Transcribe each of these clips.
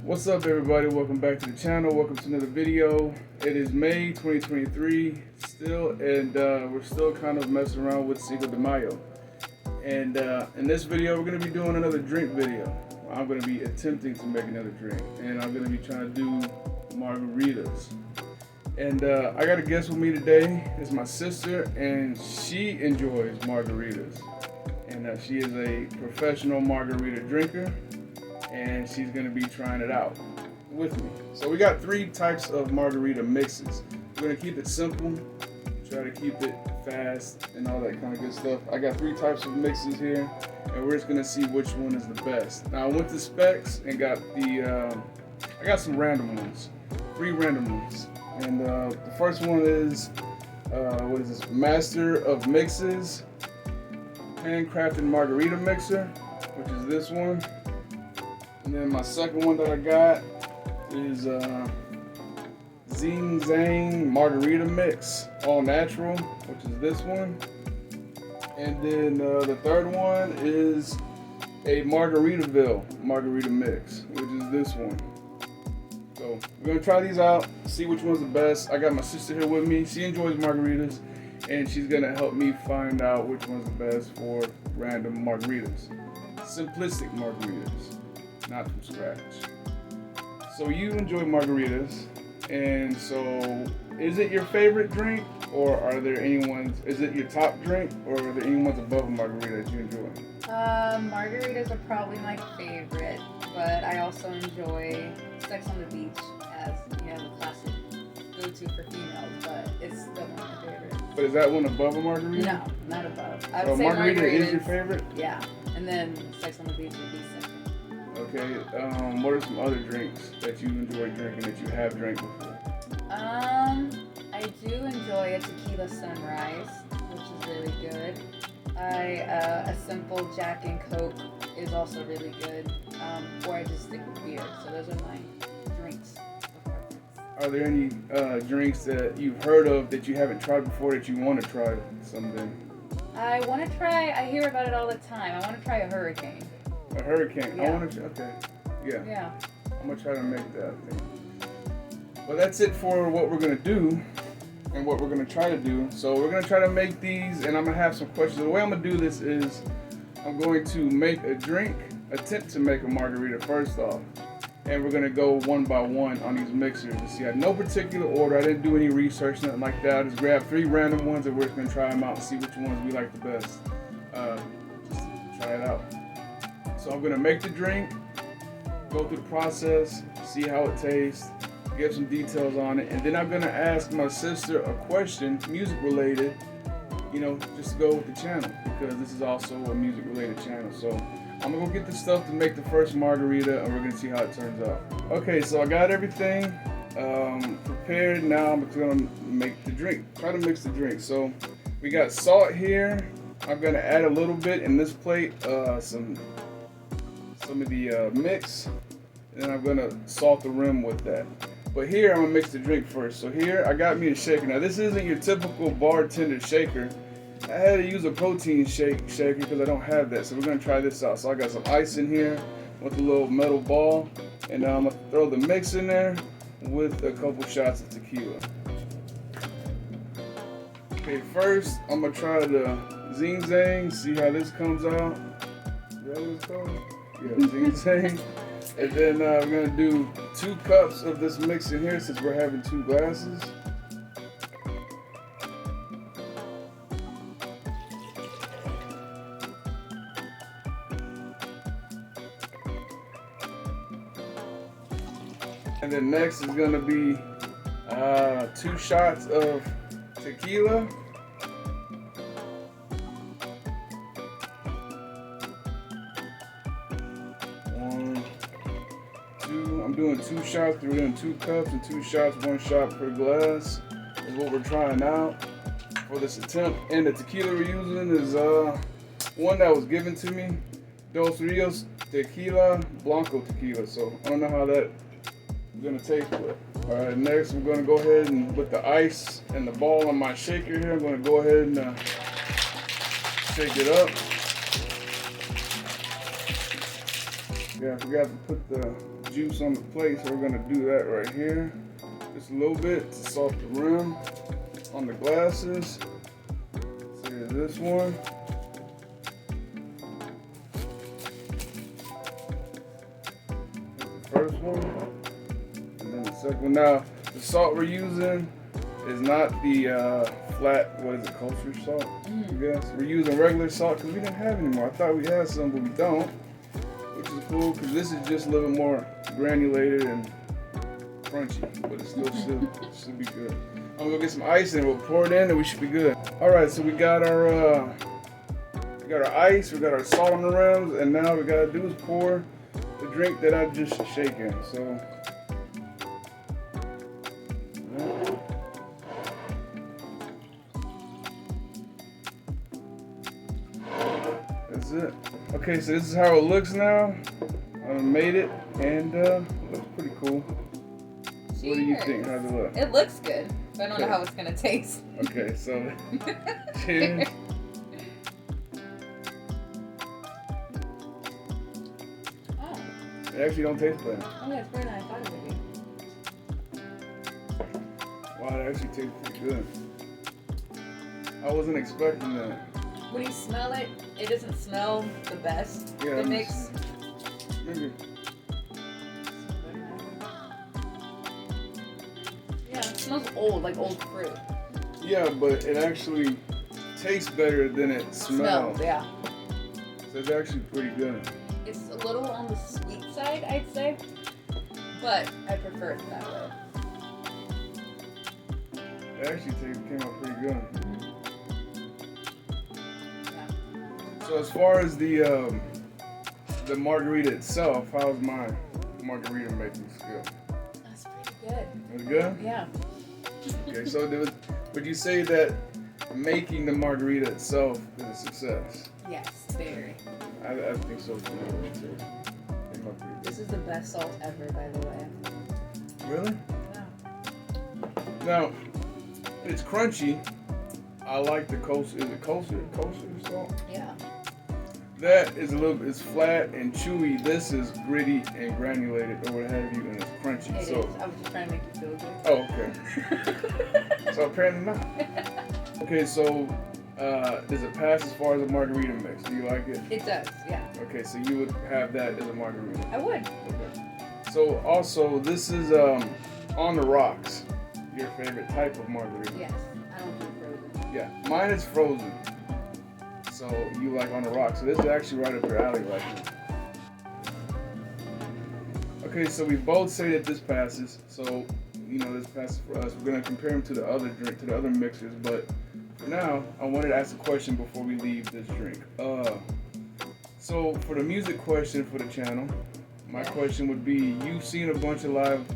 What's up, everybody? Welcome back to the channel. Welcome to another video. It is May 2023 still, and we're still kind of messing around with Cinco de Mayo. And in this video, we're going to be doing another drink video. I'm going to be attempting to make another drink, and I'm going to be trying to do margaritas. And I got a guest with me today. It's my sister, and she enjoys margaritas. And she is a professional margarita drinker, and she's going to be trying it out with me. So we got 3 types of margarita mixes. We're going to keep it simple, try to keep it fast and all that kind of good stuff. I got 3 types of mixes here, and we're just going to see which one is the best. Now I went to Specs and got I got some random ones, 3 random ones. And the first one is, what is this? Master of Mixes handcrafted margarita mixer, which is this one. And then my second one that I got is Zing Zang Margarita Mix, all natural, which is this one. And then the third one is a Margaritaville margarita mix, which is this one. So we're gonna try these out, see which one's the best. I got my sister here with me. She enjoys margaritas, and she's gonna help me find out which one's the best for random margaritas. Simplistic margaritas, not from scratch. So you enjoy margaritas, and so is it your favorite drink, or are there any ones, is it your top drink, or are there any ones above a margarita that you enjoy? Margaritas are probably my favorite, but I also enjoy Sex on the Beach as, you know, the classic go-to for females, but it's still one of my favorites. But is that one above a margarita? No, not above. I would So say margarita margaritas is your favorite? Yeah, and then Sex on the Beach would be second. Okay, what are some other drinks that you enjoy drinking that you have drank before? I do enjoy a tequila sunrise, which is really good. A simple Jack and Coke is also really good, or I just stick with beer. So those are my drinks of preference. Are there any drinks that you've heard of that you haven't tried before that you want to try someday? I want to try, I hear about it all the time. I want to try a hurricane. A hurricane? Yeah. I want to, okay. Yeah. I'm going to try to make that thing. Well, that's it for what we're going to do and what we're going to try to do. So we're going to try to make these, and I'm going to have some questions. The way I'm going to do this is I'm going to make a drink, attempt to make a margarita first off. And we're going to go one by one on these mixers to see. I had no particular order. I didn't do any research, nothing like that. I just grabbed 3 random ones and we're just going to try them out and see which ones we like the best. Just to try it out. So I'm going to make the drink, go through the process, see how it tastes, give some details on it, and then I'm going to ask my sister a question, music related, you know, just to go with the channel, because this is also a music related channel. So I'm going to go get the stuff to make the first margarita, and we're going to see how it turns out. Okay, so I got everything prepared. Now I'm going to make the drink, try to mix the drink. So we got salt here. I'm going to add a little bit in this plate, some of the mix, and then I'm going to salt the rim with that. But here I'm going to mix the drink first. So here I got me a shaker. Now this isn't your typical bartender shaker. I had to use a protein shaker because I don't have that. So we're going to try this out. So I got some ice in here with a little metal ball, and I'm going to throw the mix in there with a couple shots of tequila. Okay, first I'm going to try the Zing Zang, see how this comes out. Is that what it's called? Yeah, Zing Zang. And then we're going to do 2 cups of this mix in here since we're having 2 glasses. And then next is going to be 2 shots of tequila. I'm doing 2 shots, we're doing 2 cups and 2 shots, 1 shot per glass is what we're trying out for this attempt. And the tequila we're using is one that was given to me, Dos Rios Tequila Blanco Tequila. So I don't know how that is gonna taste, but all right. Next, I'm gonna go ahead and with the ice and the ball on my shaker here, I'm gonna go ahead and shake it up. Yeah, I forgot to put the juice on the plate, so we're gonna do that right here. Just a little bit to salt the rim on the glasses. So here's this one. Here's the first one. And then the second one. Now, the salt we're using is not the flat, what is it, kosher salt, I guess. We're using regular salt because we didn't have any more. I thought we had some, but we don't, which is cool because this is just a little bit more granulated and crunchy, but it still should be good. I'm gonna go get some ice and we'll pour it in and we should be good. All right, so we got our ice, we got our salt on the rims, and now we gotta do is pour the drink that I just shaken. So. That's it. Okay, so this is how it looks now. I made it, and it looks pretty cool. Cheers. What do you think? How's it look? It looks good, but I don't know how it's gonna taste. Okay, so cheers. Oh. It actually don't taste bad. Oh, yeah, it's better than I thought it would be. Wow, it actually tastes pretty good. I wasn't expecting that. When you smell it, it doesn't smell the best. Yeah, The mix. Maybe. Yeah, it smells old, like old fruit. Yeah, but it actually tastes better than it smells. Yeah. So it's actually pretty good. It's a little on the sweet side, I'd say, but I prefer it that way. It actually came out pretty good. Yeah. So as far as the margarita itself, how's my margarita making skill? That's pretty good. Was it good? Yeah. Okay, so would you say that making the margarita itself is a success? Yes, very. I think so too. Came out pretty This is the best salt ever, by the way. good. Really? Yeah. Now, it's crunchy. I like the kosher. Is it kosher salt? Yeah. That is it's flat and chewy. This is gritty and granulated or what have you, and it's crunchy. It so. is. I was just trying to make you feel good. Oh, okay. So apparently not. Okay, so does it pass as far as a margarita mix? Do you like it? It does, yeah. Okay, so you would have that as a margarita. I would. Okay. So also, this is on the rocks. Your favorite type of margarita? Yes. I don't do frozen. Yeah, mine is frozen. So you like on the rocks. So this is actually right up your alley right here. Okay, so we both say that this passes. So this passes for us. We're gonna compare them to the other drink, to the other mixers. But for now, I wanted to ask a question before we leave this drink. So for the music question for the channel, my question would be: you've seen a bunch of live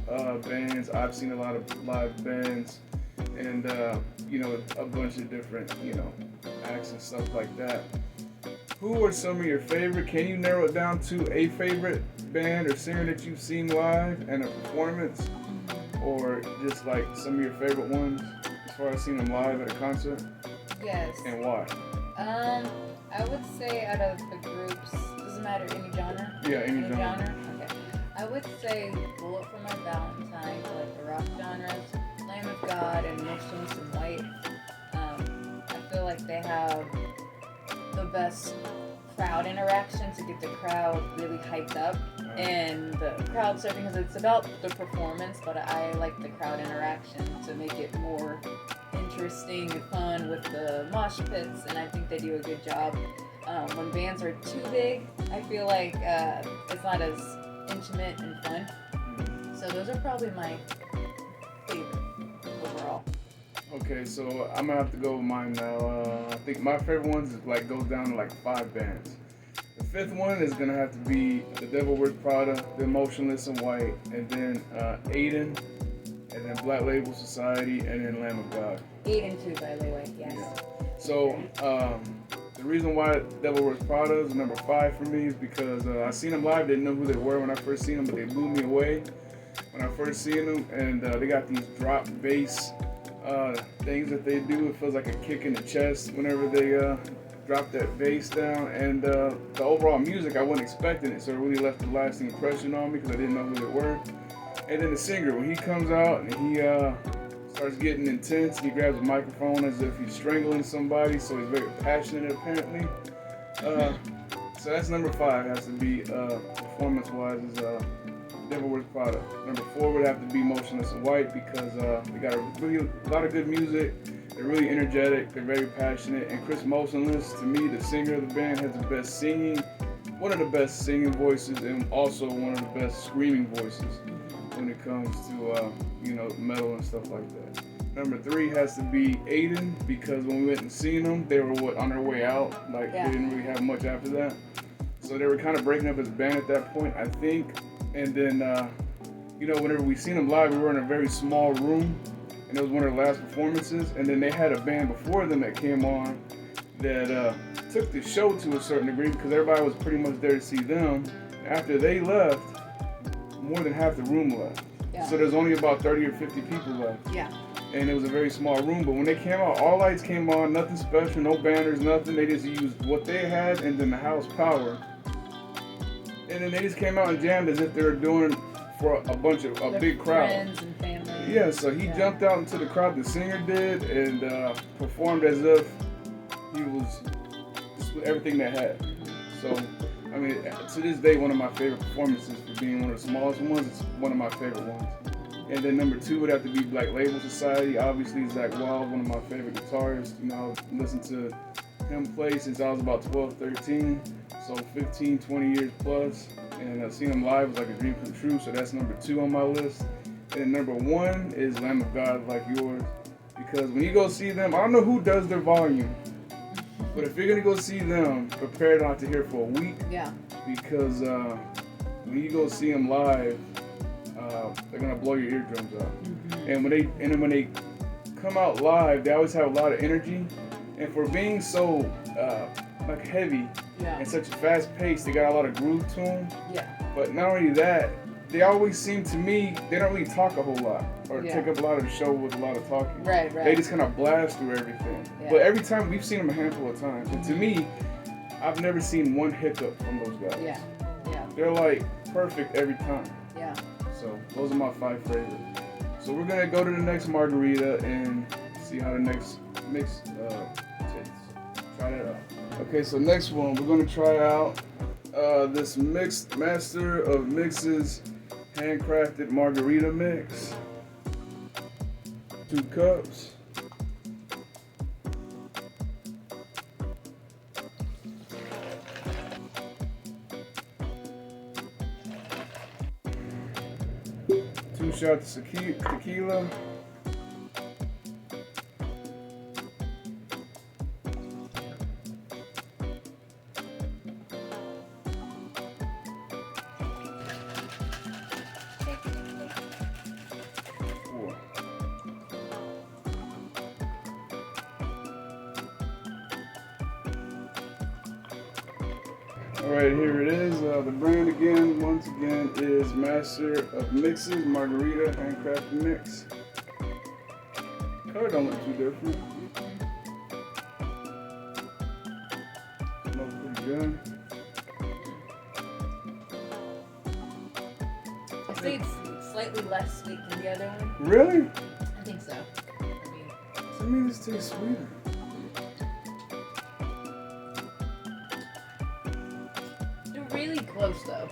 bands. I've seen a lot of live bands, and a bunch of different acts and stuff like that. Who are some of your favorite? Can you narrow it down to a favorite band or singer that you've seen live and a performance, or just like some of your favorite ones as far as seeing them live at a concert? Yes. And why? I would say out of the groups, doesn't matter any genre. Yeah, any genre. Okay. I would say Bullet for My Valentine, for like the rock genres, Lamb of God, and Motionless in White. I feel like they have the best crowd interaction to get the crowd really hyped up, and the crowd surfing, because it's about the performance, but I like the crowd interaction to make it more interesting and fun with the mosh pits, and I think they do a good job. When bands are too big, I feel like it's not as intimate and fun. So those are probably my favorite overall. Okay, so I'm gonna have to go with mine now. I think my favorite ones is goes down to 5 bands. The 5th one is gonna have to be The Devil Wears Prada, The Motionless in White, and then Aiden, and then Black Label Society, and then Lamb of God. Aiden too, by the way. Yes. Yeah. So the reason why Devil Wears Prada is number 5 for me is because I seen them live. Didn't know who they were when I first seen them, but they blew me away when I first seen them. And they got these drop bass things that they do. It feels like a kick in the chest whenever they drop that bass down, and the overall music, I wasn't expecting it, so it really left a lasting impression on me because I didn't know who they were. And then the singer, when he comes out and he starts getting intense, he grabs a microphone as if he's strangling somebody, so he's very passionate apparently. So that's number 5, has to be performance-wise, is Devil Wears Prada. Number 4 would have to be Motionless in White because they got a lot of good music. They're really energetic. They're very passionate. And Chris Motionless, to me, the singer of the band, has the best singing, one of the best singing voices, and also one of the best screaming voices when it comes to metal and stuff like that. Number 3 has to be Aiden because when we went and seen them, they were on their way out. They didn't really have much after that. So they were kind of breaking up as a band at that point, I think. And then, whenever we seen them live, we were in a very small room, and it was one of their last performances. And then they had a band before them that came on that took the show to a certain degree because everybody was pretty much there to see them. After they left, more than half the room left. Yeah. So there's only about 30 or 50 people left. Yeah. And it was a very small room, but when they came out, all lights came on, nothing special, no banners, nothing. They just used what they had and then the house power. And then they just came out and jammed as if they were doing for a big crowd. Friends and family. Yeah, so he jumped out into the crowd, the singer did, and performed as if he was just with everything they had. So, I mean, to this day, one of my favorite performances for being one of the smallest ones. It's one of my favorite ones. And then number 2 would have to be Black Label Society. Obviously, Zach Wild, one of my favorite guitarists. I've listened to him play since I was about 12, 13. So 15, 20 years plus. And I've seen him live. It was like a dream come true. So that's number 2 on my list. And then number 1 is Lamb of God, Like Yours. Because when you go see them, I don't know who does their volume. But if you're going to go see them, prepare not to hear for a week. Yeah. Because when you go see them live, they're gonna blow your eardrums out. Mm-hmm. And when they come out live, they always have a lot of energy. And for being so heavy and such a fast pace, they got a lot of groove to them. Yeah. But not only that, they always seem to me they don't really talk a whole lot or take up a lot of the show with a lot of talking. Right. They just kind of blast through everything. Yeah. But every time we've seen them a handful of times, and to me, I've never seen one hiccup from those guys. Yeah. They're like perfect every time. Yeah. So those are my 5 favorites. So we're gonna go to the next margarita and see how the next mix tastes. Try that out. Okay, so next one we're gonna try out this mixed Master of Mixes handcrafted margarita mix. 2 cups. Shots of tequila. 4. Alright, here it is. The brand again, once again, is Master of Mixes Margarita Handcrafted Mix. Color don't look too different. Smells pretty good. I think it's slightly less sweet than the other one. Really? I think so. To me, this tastes sweeter. Really close though.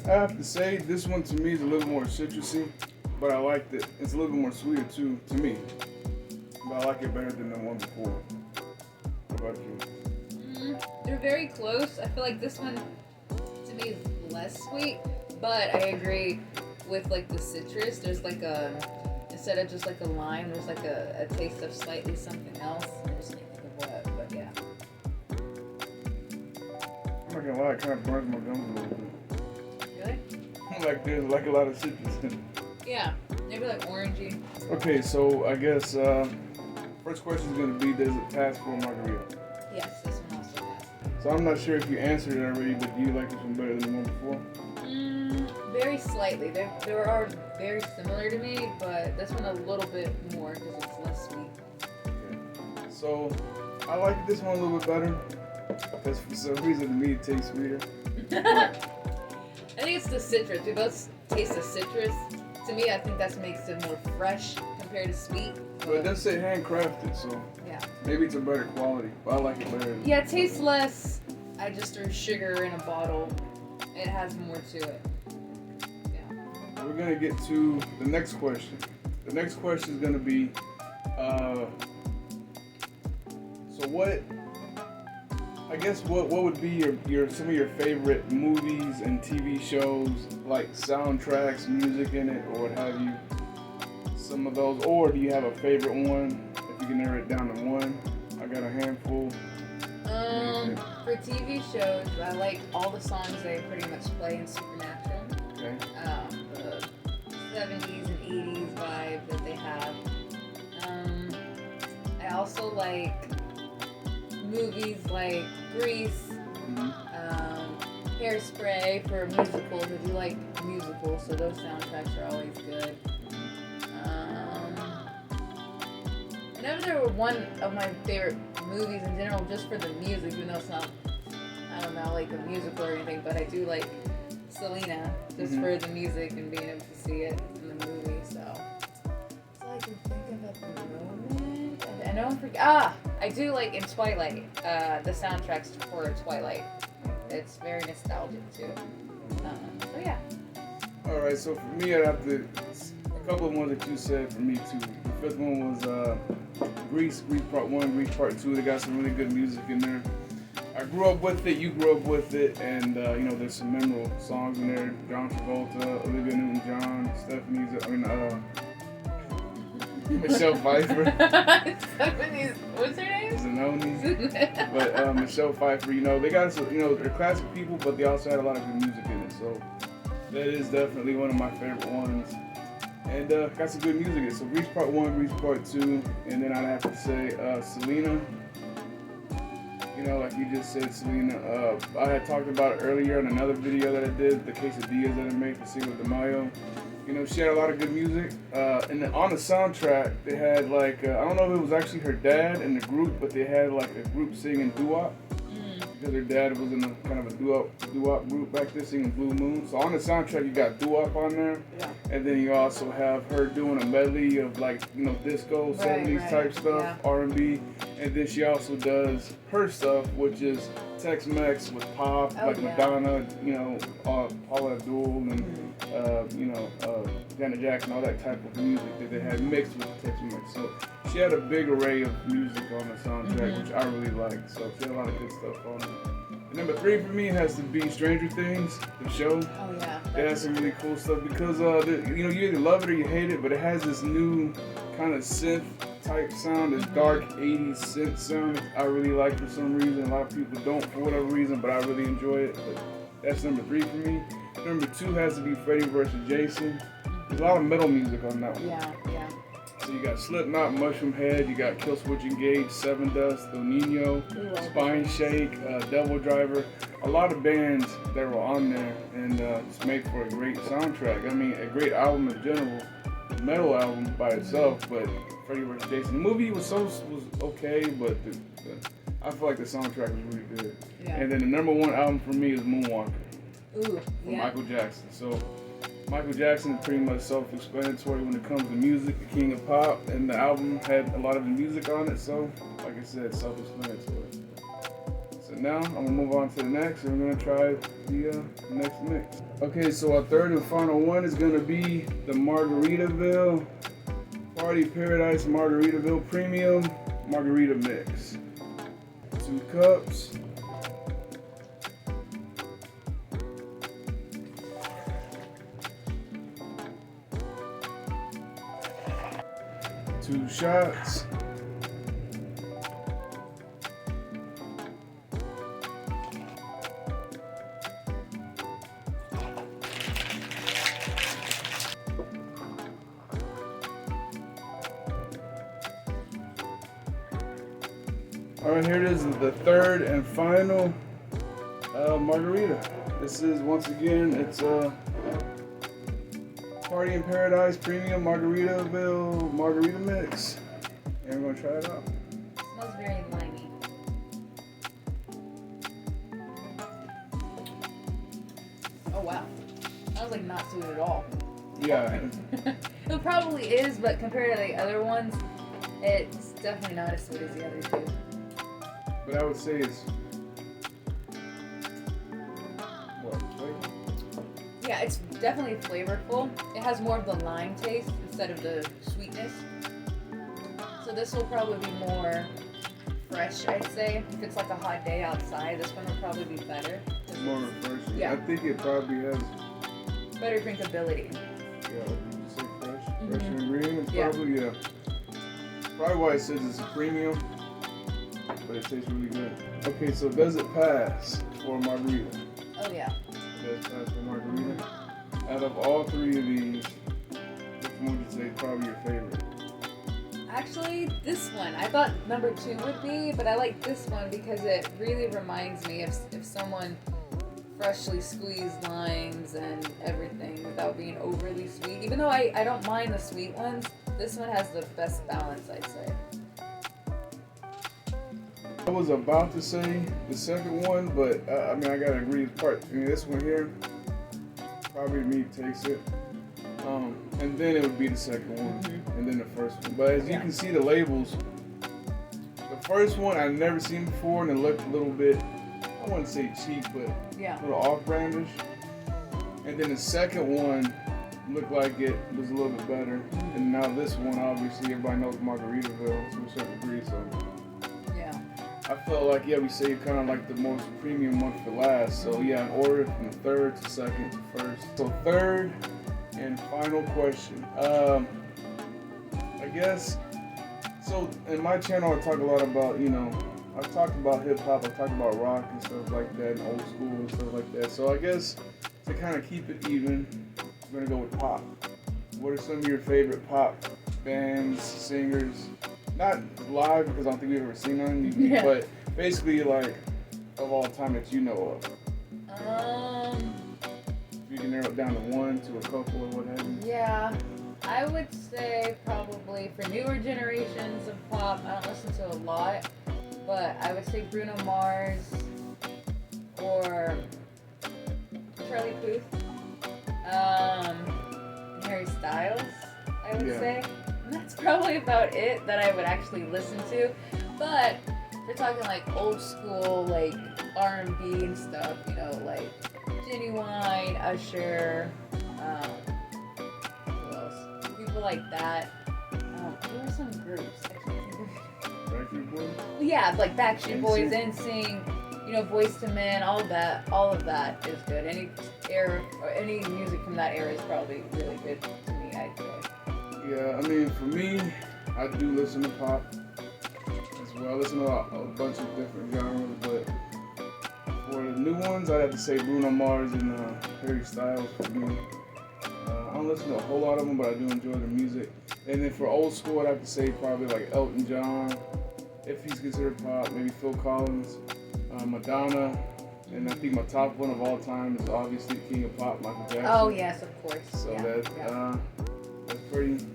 I have to say, this one to me is a little more citrusy, but I liked it. It's a little bit more sweeter too, to me. But I like it better than the one before. What about you? They're very close. I feel like this one, to me, is less sweet, but I agree with like the citrus. There's like instead of just like a lime, there's like a taste of slightly something else. I just can't think of what, but yeah. I'm not gonna lie, it kind of burns my gums a little bit. Really? Like there's like a lot of citrus in it. Yeah, maybe like orangey. Okay, so I guess first question is gonna be, does it pass for a margarita? Yes, this one also passes. So I'm not sure if you answered it already, but do you like this one better than the one before? Very slightly. They are very similar to me, but this one a little bit more because it's less sweet. So I like this one a little bit better because for some reason to me it tastes sweeter. I think it's the citrus. We both taste the citrus. To me, I think that makes it more fresh compared to sweet. But it does say handcrafted, so yeah, maybe it's a better quality. But I like it better. Yeah, it tastes less. I just threw sugar in a bottle. It has more to it. Yeah. We're gonna get to the next question. The next question is gonna be, so what? I guess what would be your some of your favorite movies and TV shows, like soundtracks, music in it, or what have you? Some of those, or do you have a favorite one? If you can narrow it down to one, I got a handful. For TV shows, I like all the songs they pretty much play in Supernatural. Okay. The 70s and 80s vibe that they have. I also like movies like Grease, Hairspray for musicals. I do like musicals, so those soundtracks are always good. Whenever there were one of my favorite movies in general, just for the music, even though it's not, I don't know, like a musical or anything, but I do like Selena, just for the music and being able to see it in the movie, so. That's all I can think of at the moment. I know I'm I do like in Twilight, the soundtracks for Twilight. It's very nostalgic too. So yeah. Alright, so for me, I'd have to, a couple of ones that you said for me too. The fifth one was Grease Part 1, Grease Part 2. They got some really good music in there. I grew up with it, you grew up with it, and you know, there's some memorable songs in there. John Travolta, Olivia Newton-John, Michelle Pfeiffer. Stephanie's, what's her name? Zanoni. But Michelle Pfeiffer, you know, they got some, you know, they're classic people, but they also had a lot of good music in it. So that is definitely one of my favorite ones. And got some good music in it. So Grease Part 1, Grease Part 2, and then I'd have to say Selena. You know, like you just said, Selena. I had talked about it earlier in another video that I did, the quesadillas that I made for Cinco de Mayo. You know, she had a lot of good music. And then on the soundtrack, they had like, I don't know if it was actually her dad in the group, but they had like a group singing doo-wop. Because her dad was in a kind of a doo-wop group back there singing Blue Moon. So on the soundtrack, you got doo-wop on there. Yeah. And then you also have her doing a medley of like, you know, disco, 70s type stuff, R&B. And then she also does her stuff, which is Tex-Mex with pop, Madonna, you know, Paula Abdul and, you know, Janet Jackson, all that type of music that they had mixed with Tex-Mex. So she had a big array of music on the soundtrack, which I really liked. So she had a lot of good stuff on it. And number 3 for me has to be Stranger Things, the show. Oh yeah. It has some really cool stuff because, you know, you either love it or you hate it, but it has this new kind of synth type sound, this dark 80s synth sound that I really like for some reason. A lot of people don't for whatever reason, but I really enjoy it. But that's number 3 for me. Number 2 has to be Freddy vs. Jason. There's a lot of metal music on that one. Yeah. So you got Slipknot, Mushroom Head, you got Killswitch Engage, Seven Dust, El Nino, Spine Shake, Devil Driver. A lot of bands that were on there and just made for a great soundtrack. I mean, a great album in general. Metal album by itself, but Freddy vs. Jason. The movie was okay, but I feel like the soundtrack was really good. Yeah. And then the number 1 album for me is Moonwalker from Michael Jackson. So Michael Jackson is pretty much self-explanatory when it comes to music, the king of pop, and the album had a lot of the music on it, so like I said, self-explanatory. So now I'm gonna move on to the next, and we're gonna try the next mix. Okay, so our third and final one is gonna be the Margaritaville Party Paradise Margaritaville Premium Margarita Mix. 2 cups. 2 shots. All right, here it is, the third and final margarita. This is, once again, it's Party in Paradise Premium Margaritaville Margarita Mix. And we're gonna try it out. smells very limey. Oh wow, that was like not sweet at all. Yeah. It probably is, but compared to the other ones, it's definitely not as sweet as the other two. But I would say it's what flavor? Yeah, it's definitely flavorful. It has more of the lime taste instead of the sweetness. So this will probably be more fresh, I'd say. If it's like a hot day outside, this one will probably be better. More refreshing. Yeah. I think it probably has. Better drinkability. Yeah, what did you say? Fresh Mhm. and green. It's Yeah. probably probably why it says it's a premium, but it tastes really good. Okay, so does it pass for a margarita? Oh yeah. It does pass for a margarita. Out of all three of these, which one would you say is probably your favorite? Actually, this one. I thought number 2 would be, but I like this one because it really reminds me of if someone freshly squeezed limes and everything without being overly sweet. Even though I don't mind the sweet ones, this one has the best balance, I'd say. I was about to say the second one, but I mean I gotta agree with part. I mean this one here, probably me takes it, and then it would be the second one, and then the first one. But as you can see the labels, the first one I've never seen before, and it looked a little bit, I wouldn't say cheap, but Yeah. a little off-brandish. And then the second one looked like it was a little bit better. And now this one, obviously, everybody knows Margaritaville to a certain degree, so Yeah. I felt like, yeah, we saved kind of like the most premium one for last. So yeah, in order from the third to second to first. So third and final question. I guess, so in my channel, I talk a lot about, I've talked about hip hop, I've talked about rock and stuff like that, and old school and stuff like that. So I guess to kind of keep it even, I'm gonna go with pop. What are some of your favorite pop bands, singers? Not live because I don't think we've ever seen none, Yeah. but basically like of all time that you know of. If you can narrow it down to one, to a couple, or what have you. Yeah. I would say probably for newer generations of pop, I don't listen to a lot, but I would say Bruno Mars or Charlie Puth, and Harry Styles, I would Yeah. say. And that's probably about it that I would actually listen to. But if we're talking like old school, like R&B and stuff, like Genuine, Usher, who else? People like that. There were some groups. I can't think of. Backstreet Boys? Yeah, like Backstreet Boys, NSYNC. NSYNC, Boys to Men, all of that is good. Any era or any music from that era is probably really good to me, I'd say. Yeah, I mean, for me, I do listen to pop as well. I listen to a bunch of different genres, but for the new ones, I'd have to say Bruno Mars and Harry Styles for me. I don't listen to a whole lot of them, but I do enjoy the music. And then for old school, I'd have to say probably like Elton John, if he's considered pop, maybe Phil Collins, Madonna, and I think my top one of all time is obviously King of Pop, Michael Jackson. Oh yes, of course. So yeah, yeah. That's pretty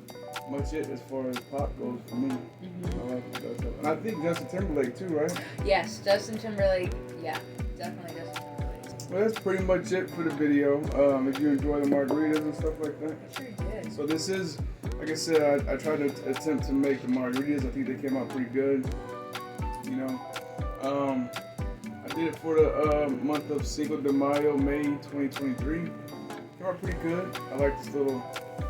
much it as far as pop goes for me. I like that stuff. And I think Justin Timberlake too, right? Yes, Justin Timberlake. Yeah, definitely Justin Timberlake. Well, that's pretty much it for the video. If you enjoy the margaritas and stuff like that. I sure did. So this is, like I said, I tried to attempt to make the margaritas. I think they came out pretty good. I did it for the month of Cinco de Mayo, May 2023. Came out pretty good. I like this little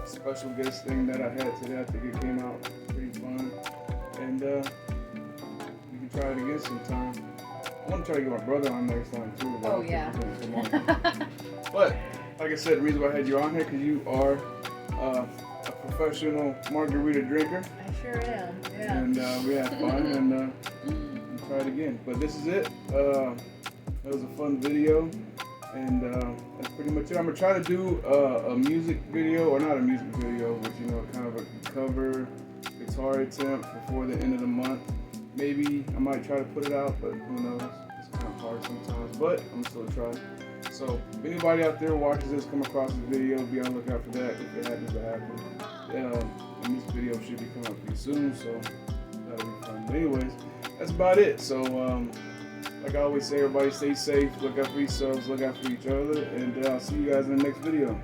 special guest thing that I had today. I think it came out pretty fun. And we can try it again sometime. I want to try to get my brother on next time too. Oh yeah. But like I said, the reason why I had you on here because you are a professional margarita drinker. I sure am. Yeah. And we had fun and we'll try it again. But this is it. That was a fun video. And that's pretty much it. I'm gonna try to do a music video, or not a music video, but kind of a cover guitar attempt before the end of the month. Maybe I might try to put it out, but who knows? It's kind of hard sometimes, but I'm still trying. So if anybody out there watches this, come across this video, be on the lookout for that if it happens to happen. And this video should be coming up pretty soon, so that'll be fun. But anyways, that's about it. So, like I always say, everybody stay safe, look out for yourselves, look out for each other, and I'll see you guys in the next video.